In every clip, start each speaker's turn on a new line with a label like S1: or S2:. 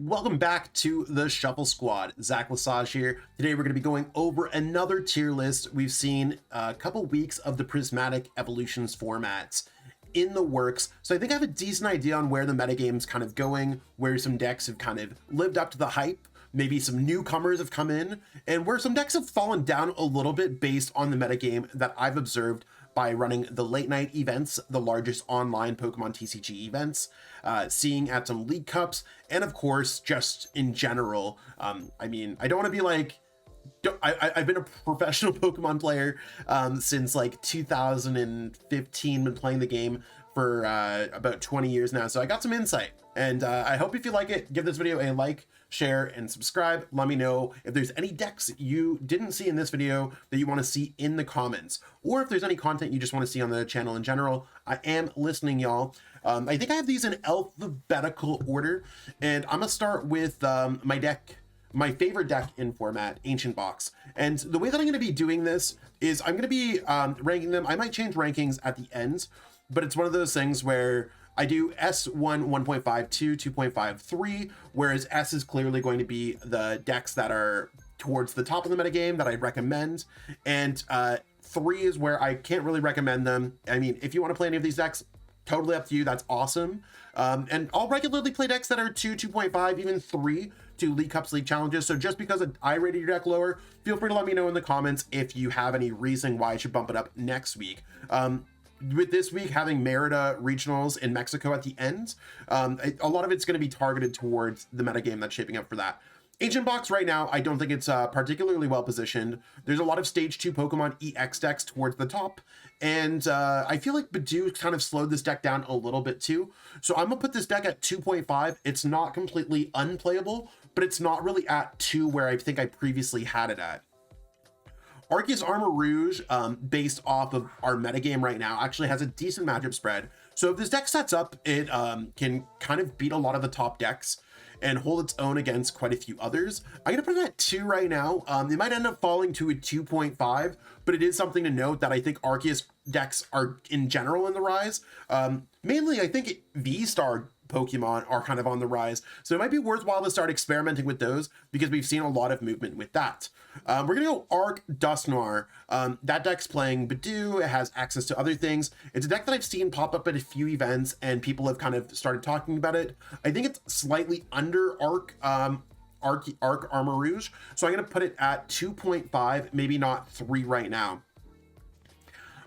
S1: Welcome back to the Shuffle Squad. Zach Lesage here. Today we're going to be going over another tier list. We've seen a couple weeks of the Prismatic Evolutions formats in the works, so I think I have a decent idea on where the metagame's kind of going, where some decks have kind of lived up to the hype, maybe some newcomers have come in, and where some decks have fallen down a little bit based on the metagame that I've observed by running the late night events, the largest online Pokemon TCG events, seeing at some League Cups, and of course, just in general. I mean, I don't want to be like, I've been a professional Pokemon player since like 2015, been playing the game for about 20 years now, so I got some insight. And I hope if you like it, give this video a like, share, and subscribe. Let me know if there's any decks you didn't see in this video that you want to see in the comments, or if there's any content you just want to see on the channel in general. I am listening, y'all. I think I have these in alphabetical order, and I'm gonna start with my favorite deck in format, Ancient Box. And the way that I'm going to be doing this is I'm going to be ranking them. I might change rankings at the end, but it's one of those things where I do S1 1.52, 2.53, whereas S is clearly going to be the decks that are towards the top of the metagame that I recommend, and 3 is where I can't really recommend them. I mean, if you want to play any of these decks, totally up to you. That's awesome. And I'll regularly play decks that are 2, 2.5, even 3 to League Cups, League Challenges. So just because I rated your deck lower, feel free to let me know in the comments if you have any reason why I should bump it up next week. With this week having Merida regionals in Mexico at the end, a lot of it's going to be targeted towards the metagame that's shaping up for that. Ancient Box right now, I don't think it's particularly well positioned. There's a lot of stage 2 Pokemon EX decks towards the top, and I feel like Bidoof kind of slowed this deck down a little bit too. So I'm gonna put this deck at 2.5. It's not completely unplayable, but it's not really at 2 where I think I previously had it at. Arceus Armor Rouge, based off of our metagame right now, actually has a decent matchup spread. So if this deck sets up, it can kind of beat a lot of the top decks and hold its own against quite a few others. I'm gonna put it at 2 right now. It might end up falling to a 2.5, but it is something to note that I think Arceus decks are in general in the rise. Mainly, I think V-Star Pokemon are kind of on the rise, so it might be worthwhile to start experimenting with those because we've seen a lot of movement with that. We're gonna go Arc Dusknoir. That deck's playing Bidoof. It has access to other things. It's a deck that I've seen pop up at a few events and people have kind of started talking about it. I think it's slightly under Arc Armor Rouge, so I'm gonna put it at 2.5, maybe not 3 right now.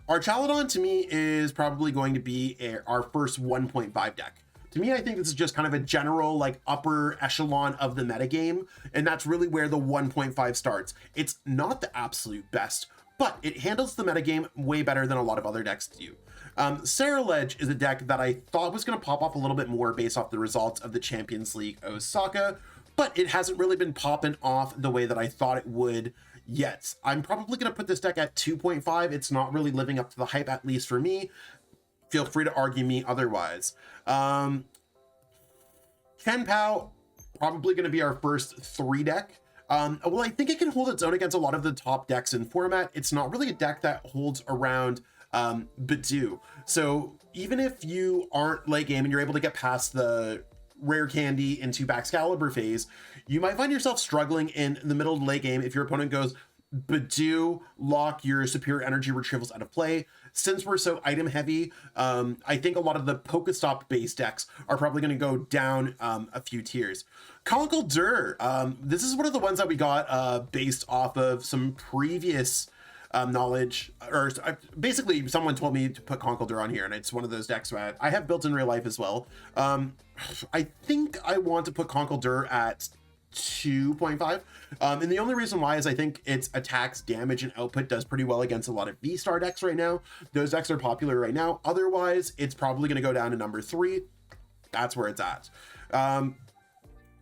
S1: Archaludon to me is probably going to be our first 1.5 deck. To me, I think this is just kind of a general like upper echelon of the metagame, and that's really where the 1.5 starts. It's not the absolute best, but it handles the metagame way better than a lot of other decks do. Ceruledge is a deck that I thought was going to pop off a little bit more based off the results of the Champions League Osaka, but it hasn't really been popping off the way that I thought it would yet. I'm probably going to put this deck at 2.5. It's not really living up to the hype, at least for me. Feel free to argue me otherwise. Chien-Pao, probably going to be our first 3 deck. Well, I think it can hold its own against a lot of the top decks in format. It's not really a deck that holds around Bidoof. So even if you aren't late game and you're able to get past the rare candy into Baxcalibur phase, you might find yourself struggling in the middle of the late game if your opponent goes Bidoof, lock your superior energy retrievals out of play. Since we're so item heavy, I think a lot of the Pokestop based decks are probably going to go down a few tiers. Conkeldurr, this is one of the ones that we got based off of some previous knowledge, or basically someone told me to put Conkeldurr on here, and it's one of those decks that I have built in real life as well. I think I want to put Conkeldurr at 2.5, and the only reason why is I think its attacks, damage, and output does pretty well against a lot of V-Star decks right now. Those decks are popular right now. Otherwise, it's probably going to go down to number 3. That's where it's at.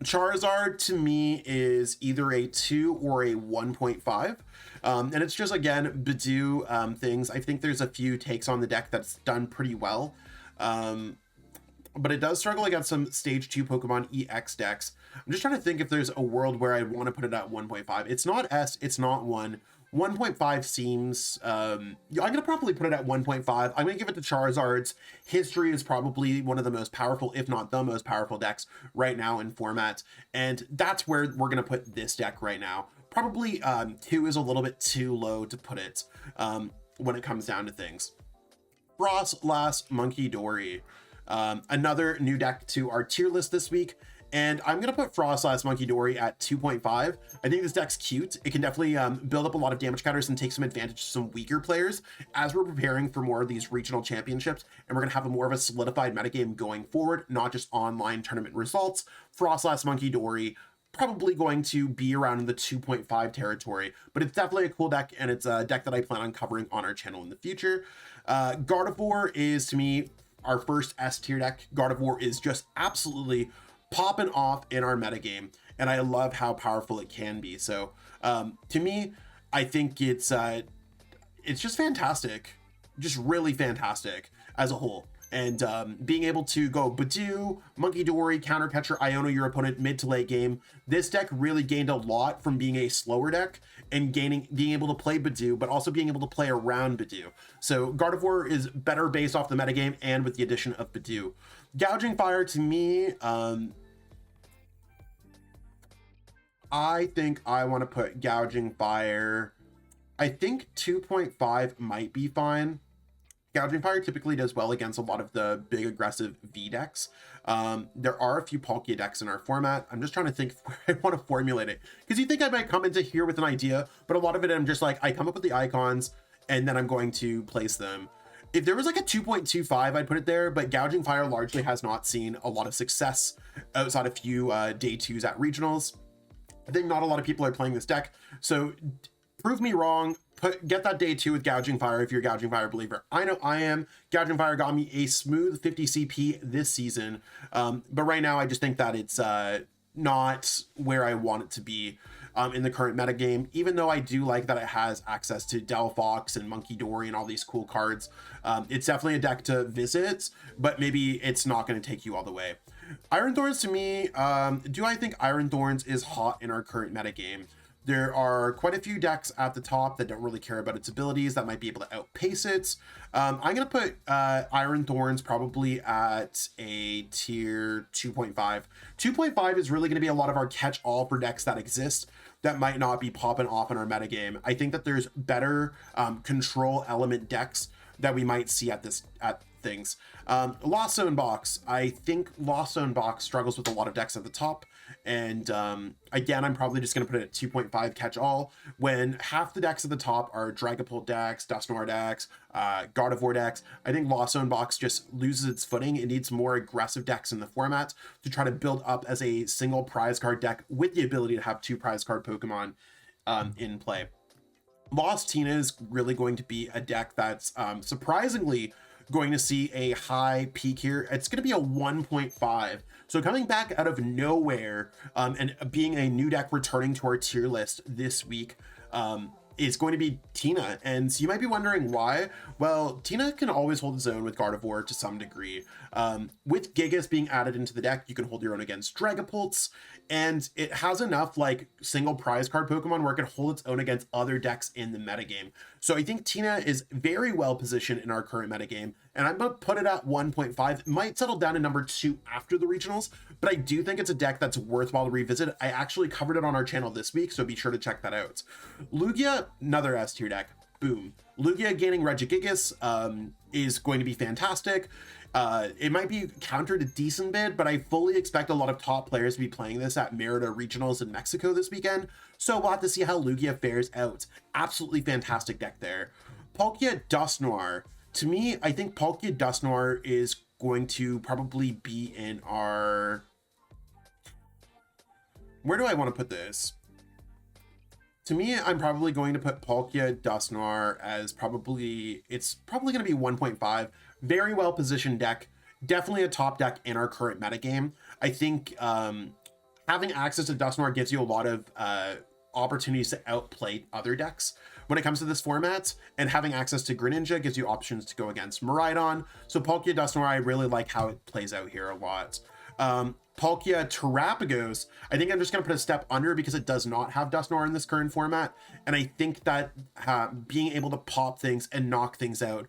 S1: Charizard to me is either a 2 or a 1.5, and it's just, again, Bidoof things. I think there's a few takes on the deck that's done pretty well, but it does struggle against some stage 2 Pokemon EX decks. I'm just trying to think if there's a world where I'd want to put it at 1.5. It's not S, it's not 1. 1.5 seems, I'm gonna probably put it at 1.5. I'm gonna give it to Charizard's. History is probably one of the most powerful, if not the most powerful decks right now in format, and that's where we're gonna put this deck right now. Probably 2 is a little bit too low to put it when it comes down to things. Froslass Monkey Dory, another new deck to our tier list this week. And I'm going to put Froslass Monkey Dory at 2.5. I think this deck's cute. It can definitely build up a lot of damage counters and take some advantage to some weaker players as we're preparing for more of these regional championships. And we're going to have more of a solidified metagame going forward, not just online tournament results. Froslass Monkey Dory probably going to be around in the 2.5 territory, but it's definitely a cool deck, and it's a deck that I plan on covering on our channel in the future. Gardevoir is, to me, our first S tier deck. Gardevoir is just absolutely popping off in our metagame, and I love how powerful it can be. So to me, I think it's just fantastic, just really fantastic as a whole. And being able to go Badoo, Monkey Dory, counter catcher, Iono your opponent mid to late game. This deck really gained a lot from being a slower deck and being able to play Badoo, but also being able to play around Badoo. So Gardevoir is better based off the metagame and with the addition of Badoo. Gouging Fire, to me, I think I want to put Gouging Fire. I think 2.5 might be fine. Gouging Fire typically does well against a lot of the big aggressive V decks. There are a few Palkia decks in our format. I'm just trying to think where I want to formulate it, because you think I might come into here with an idea, but a lot of it I'm just like, I come up with the icons and then I'm going to place them. If there was like a 2.25, I'd put it there, but Gouging Fire largely has not seen a lot of success outside a few day 2s at regionals. I think not a lot of people are playing this deck, so prove me wrong. Get that day 2 with Gouging Fire if you're a Gouging Fire believer. I know I am. Gouging Fire got me a smooth 50 CP this season, but right now I just think that it's not where I want it to be in the current metagame, even though I do like that it has access to Delphox and Monkey Dory and all these cool cards. It's definitely a deck to visit, but maybe it's not going to take you all the way. Iron Thorns, to me, do I think Iron Thorns is hot in our current metagame? There are quite a few decks at the top that don't really care about its abilities that might be able to outpace it. I'm going to put Iron Thorns probably at a tier 2.5. 2.5 is really going to be a lot of our catch-all for decks that exist that might not be popping off in our metagame. I think that there's better control element decks that we might see at things. Lost Zone Box. I think Lost Zone Box struggles with a lot of decks at the top. And again, I'm probably just going to put it at 2.5 catch-all when half the decks at the top are Dragapult decks, Dusknoir decks, Gardevoir decks. I think Lost Zone Box just loses its footing. It needs more aggressive decks in the format to try to build up as a single prize card deck with the ability to have 2 prize card Pokemon in play. Lost Tina is really going to be a deck that's surprisingly going to see a high peak here. It's going to be a 1.5. So coming back out of nowhere and being a new deck returning to our tier list this week is going to be Tina. And so you might be wondering why. Well, Tina can always hold its own with Gardevoir to some degree. With Gigas being added into the deck, you can hold your own against Dragapults, and it has enough like single prize card Pokemon where it can hold its own against other decks in the metagame. So I think Tina is very well positioned in our current metagame, and I'm going to put it at 1.5. It might settle down to number 2 after the regionals, but I do think it's a deck that's worthwhile to revisit. I actually covered it on our channel this week, so be sure to check that out. Lugia, another S tier deck. Boom. Lugia gaining Regigigas is going to be fantastic. It might be countered a decent bit, but I fully expect a lot of top players to be playing this at Merida regionals in Mexico this weekend. So we'll have to see how Lugia fares out. Absolutely fantastic deck there. Palkia Dusknoir. To me, I think Palkia Dusknoir is going to probably be in our... Where do I want to put this? To me, I'm probably going to put Palkia Dusknoir as probably... It's probably going to be 1.5. Very well positioned deck. Definitely a top deck in our current metagame. I think having access to Dusknoir gives you a lot of opportunities to outplay other decks when it comes to this format, and having access to Greninja gives you options to go against Miraidon. So Palkia Dusknoir, I really like how it plays out here a lot. Palkia Terapagos, I think I'm just going to put a step under because it does not have Dusknoir in this current format. And I think that being able to pop things and knock things out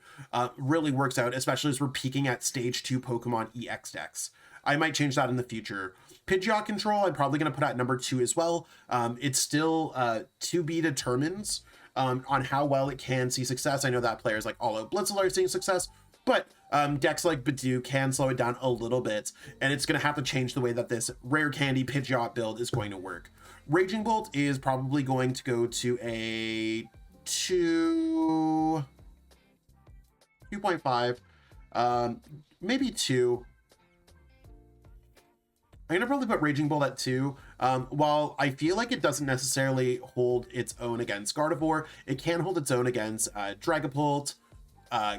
S1: really works out, especially as we're peaking at stage 2 Pokemon EX decks. I might change that in the future. Pidgeot control, I'm probably going to put at number 2 as well. It's still to be determined on how well it can see success. I know that players like All Out Blitzel are seeing success, but decks like Bidoof can slow it down a little bit, and it's going to have to change the way that this rare candy Pidgeot build is going to work. Raging Bolt is probably going to go to a 2.5, maybe 2. I'm gonna probably put Raging Bolt at 2. While I feel like it doesn't necessarily hold its own against Gardevoir, it can hold its own against Dragapult,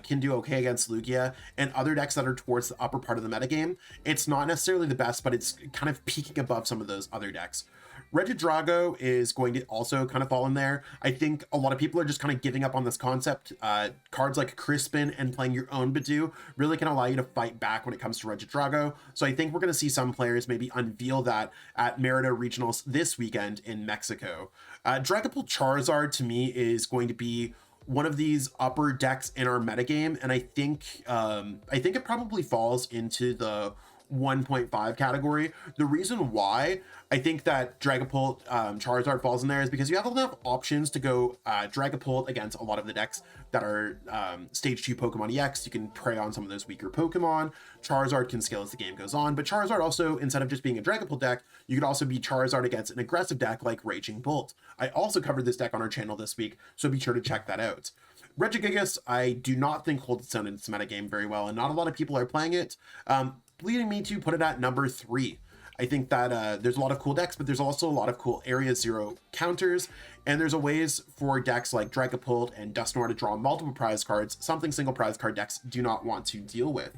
S1: can do okay against Lugia, and other decks that are towards the upper part of the metagame. It's not necessarily the best, but it's kind of peaking above some of those other decks. Regidrago is going to also kind of fall in there. I think a lot of people are just kind of giving up on this concept. Cards like Crispin and playing your own Bidoof really can allow you to fight back when it comes to Regidrago. So I think we're going to see some players maybe unveil that at Merida Regionals this weekend in Mexico. Dragapult Charizard to me is going to be one of these upper decks in our metagame, and I think it probably falls into the 1.5 category. The reason why I think that Dragapult Charizard falls in there is because you have enough options to go Dragapult against a lot of the decks that are stage 2 Pokemon EX. You can prey on some of those weaker Pokemon. Charizard can scale as the game goes on, but Charizard also, instead of just being a Dragapult deck, you could also be Charizard against an aggressive deck like Raging Bolt. I also covered this deck on our channel this week, so be sure to check that out. Regigigas, I do not think holds its own in its metagame very well, and not a lot of people are playing it, leading me to put it at number 3. I think that there's a lot of cool decks, but there's also a lot of cool Area 0 counters, and there's a ways for decks like Dragapult and Dusknoir to draw multiple prize cards, something single prize card decks do not want to deal with.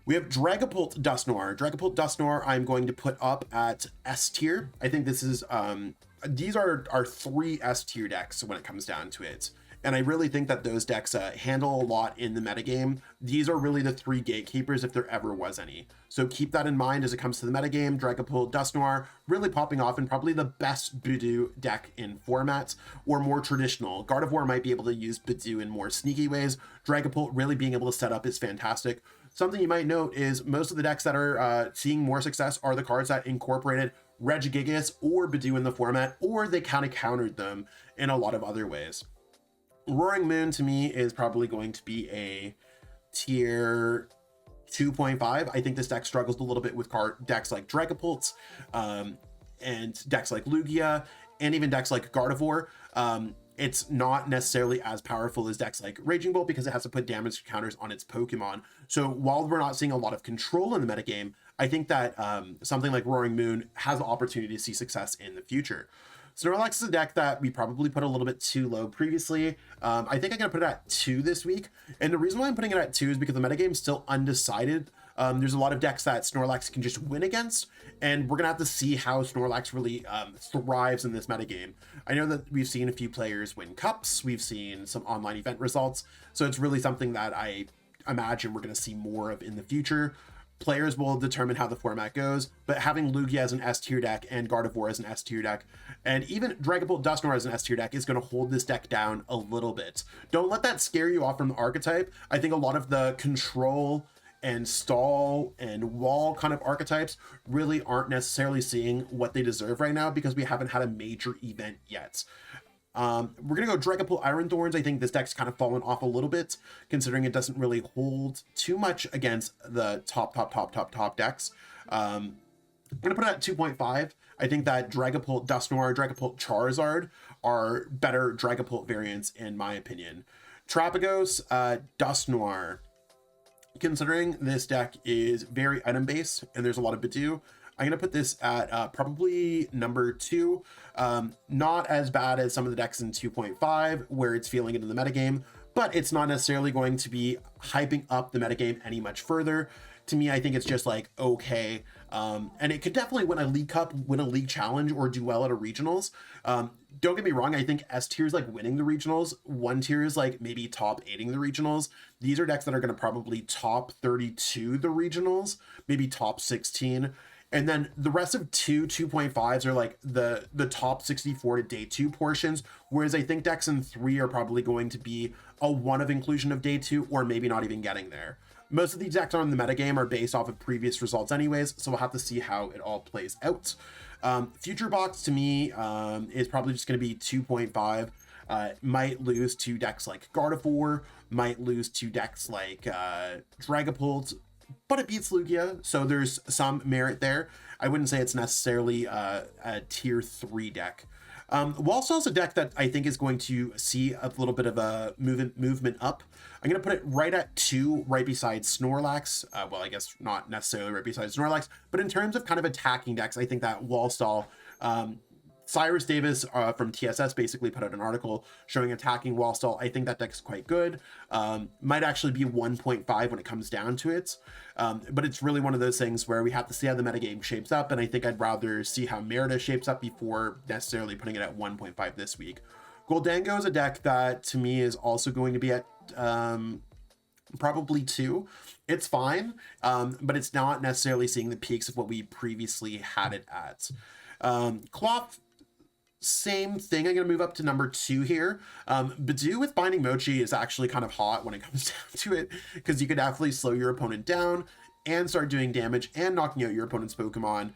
S1: We have Dragapult Dusknoir. Dragapult Dusknoir I'm going to put up at S tier. I think this is, these are our 3 S tier decks when it comes down to it. And I really think that those decks handle a lot in the metagame. These are really the 3 gatekeepers if there ever was any. So keep that in mind as it comes to the metagame. Dragapult Dusknoir really popping off and probably the best Bidoof deck in formats, or more traditional. Gardevoir might be able to use Bidoof in more sneaky ways. Dragapult really being able to set up is fantastic. Something you might note is most of the decks that are seeing more success are the cards that incorporated Regigigas or Bidoof in the format, or they kind of countered them in a lot of other ways. Roaring Moon to me is probably going to be a tier 2.5. I think this deck struggles a little bit with decks like Dragapult and decks like Lugia, and even decks like Gardevoir. It's not necessarily as powerful as decks like Raging Bolt because it has to put damage counters on its Pokemon. So while we're not seeing a lot of control in the metagame, I think that something like Roaring Moon has the opportunity to see success in the future. Snorlax is a deck that we probably put a little bit too low previously. I think I'm going to put it at 2 this week. And the reason why I'm putting it at 2 is because the metagame is still undecided. There's a lot of decks that Snorlax can just win against, and we're going to have to see how Snorlax really thrives in this metagame. I know that we've seen a few players win cups. We've seen some online event results. So it's really something that I imagine we're going to see more of in the future. Players will determine how the format goes, but having Lugia as an S tier deck and Gardevoir as an S tier deck, and even Dragapult Dusknoir as an S tier deck is going to hold this deck down a little bit. Don't let that scare you off from the archetype. I think a lot of the control and stall and wall kind of archetypes really aren't necessarily seeing what they deserve right now because we haven't had a major event yet. We're going to go Dragapult Iron Thorns. I think this deck's kind of fallen off a little bit, considering it doesn't really hold too much against the top decks. I'm going to put it at 2.5. I think that Dragapult Dusknoir, Dragapult Charizard are better Dragapult variants, in my opinion. Terapagos, Dusknoir. Considering this deck is very item-based and there's a lot of Bidoof, I'm going to put this at probably number 2. Not as bad as some of the decks in 2.5 where it's feeling it in the metagame, but it's not necessarily going to be hyping up the metagame any much further. To me, I think it's just like, okay. And it could definitely win a League Cup, win a League Challenge, or do well at a Regionals. don't get me wrong, I think S tier is like winning the regionals. 1 tier is like maybe top 8ing the regionals. These are decks that are going to probably top 32 the regionals, maybe top 16. And then the rest of 2.5s are like the top 64 to day 2 portions. Whereas I think decks in 3 are probably going to be a 1 of inclusion of day 2, or maybe not even getting there. Most of these decks on the metagame are based off of previous results anyways, so we'll have to see how it all plays out. Future box to me is probably just going to be 2.5. Might lose to decks like Gardevoir, might lose to decks like Dragapult, but it beats Lugia, so there's some merit there. I wouldn't say it's necessarily a tier 3 deck. Wallstall's a deck that I think is going to see a little bit of a movement up. I'm going to put it right at 2, right beside Snorlax. Well, I guess not necessarily right beside Snorlax, but in terms of kind of attacking decks, I think that Wallstall, Cyrus Davis from TSS basically put out an article showing attacking Wallstall. I think that deck's quite good. Might actually be 1.5 when it comes down to it. But it's really one of those things where we have to see how the metagame shapes up, and I think I'd rather see how Merida shapes up before necessarily putting it at 1.5 this week. Gholdengo is a deck that to me is also going to be at probably 2. It's fine, but it's not necessarily seeing the peaks of what we previously had it at. Cloth, same thing. I'm going to move up to number 2 here. Bidoof with Binding Mochi is actually kind of hot when it comes down to it, because you could definitely slow your opponent down and start doing damage and knocking out your opponent's Pokemon.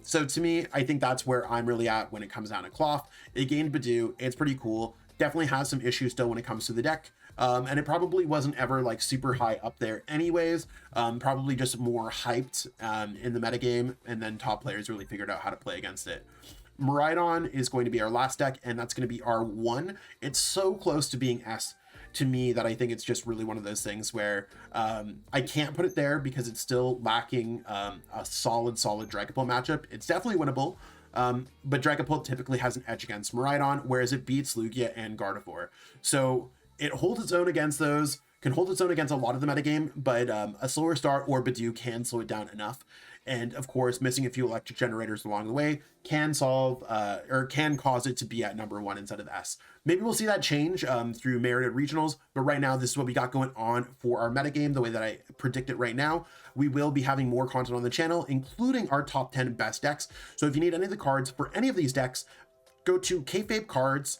S1: So to me, I think that's where I'm really at when it comes down to Cloth. It gained Bidoof. It's pretty cool. Definitely has some issues still when it comes to the deck. And it probably wasn't ever like super high up there anyways. Probably just more hyped in the metagame, and then top players really figured out how to play against it. Miraidon is going to be our last deck, and that's going to be R1. It's so close to being S to me that I think it's just really one of those things where I can't put it there because it's still lacking a solid Dragapult matchup. It's definitely winnable, but Dragapult typically has an edge against Miraidon, whereas it beats Lugia and Gardevoir. So it holds its own against those, can hold its own against a lot of the metagame, but a slower start or Bidoof can slow it down enough. And of course, missing a few electric generators along the way can solve or can cause it to be at number 1 instead of S. Maybe we'll see that change through merited regionals, but right now this is what we got going on for our metagame. The way that I predict it right now, we will be having more content on the channel, including our top 10 best decks. So if you need any of the cards for any of these decks, go to kayfabecards.com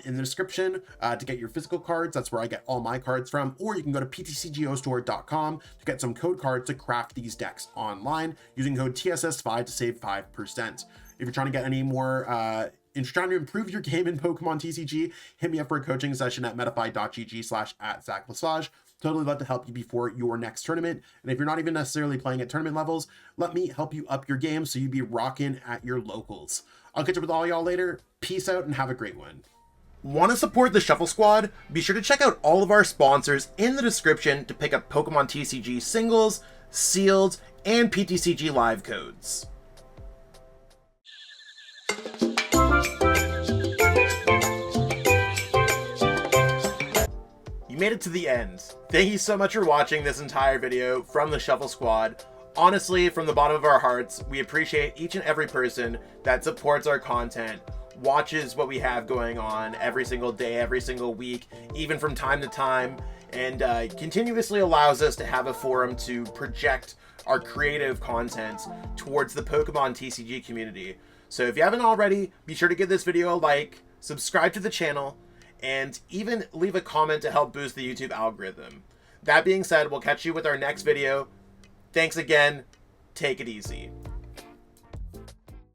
S1: in the description to get your physical cards. That's where I get all my cards from, or you can go to ptcgostore.com to get some code cards to craft these decks online using code TSS5 to save 5%. If you're trying to get any more if you're trying to improve your game in Pokemon TCG, hit me up for a coaching session at metafy.gg/@ZachLassage. Totally love to help you before your next tournament. And if you're not even necessarily playing at tournament levels, let me help you up your game so you be rocking at your locals. I'll catch up with all y'all later. Peace out and have a great one. Want to support the Shuffle Squad? Be sure to check out all of our sponsors in the description to pick up Pokemon TCG singles, sealed, and PTCG live codes. You made it to the end. Thank you so much for watching this entire video from the Shuffle Squad. Honestly, from the bottom of our hearts, we appreciate each and every person that supports our content, watches what we have going on every single day, every single week, even from time to time, and continuously allows us to have a forum to project our creative content towards the Pokemon TCG community. So if you haven't already, be sure to give this video a like, subscribe to the channel, and even leave a comment to help boost the YouTube algorithm. That being said, we'll catch you with our next video. Thanks again. Take it easy.